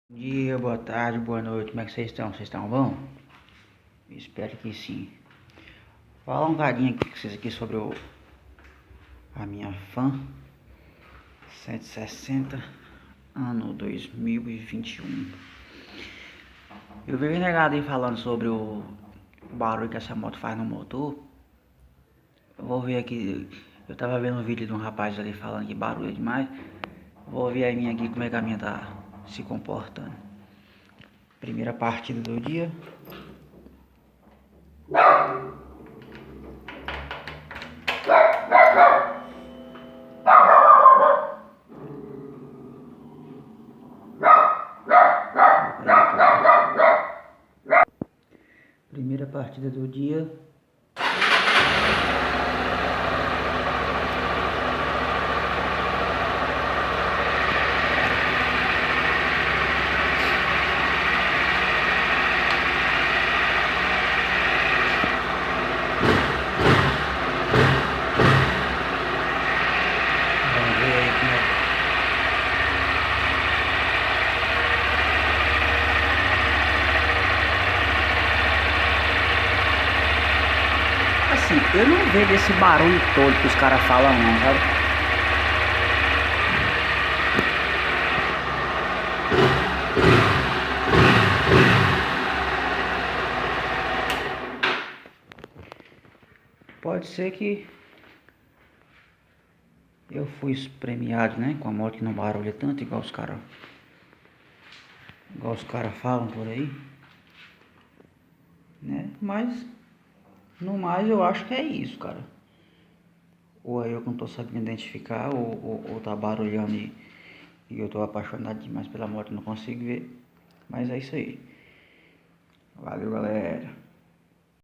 Bom dia, boa tarde, boa noite, como é que vocês estão? Vocês estão bom? Espero que sim. Vou falar um bocadinho aqui com vocês aqui sobre a minha Fan 160 ano 2021. Eu vi negado aí falando sobre o barulho que essa moto faz no motor. Eu vou ver aqui, eu tava vendo um vídeo de um rapaz ali falando que barulho é demais. Vou ver a minha aqui como é que a minha tá se comportando. Primeira partida do dia. Primeira partida do dia. Vamos ver aí como é. Assim, eu não vejo esse barulho todo que os caras falam não, sabe? Pode ser que eu fui premiado, né? Com a moto que não barulha tanto, igual os caras falam por aí, né? Mas, no mais, eu acho que é isso, cara. Ou é eu que não tô sabendo identificar, ou tá barulhando e eu tô apaixonado demais pela moto e não consigo ver. Mas é isso aí. Valeu, galera.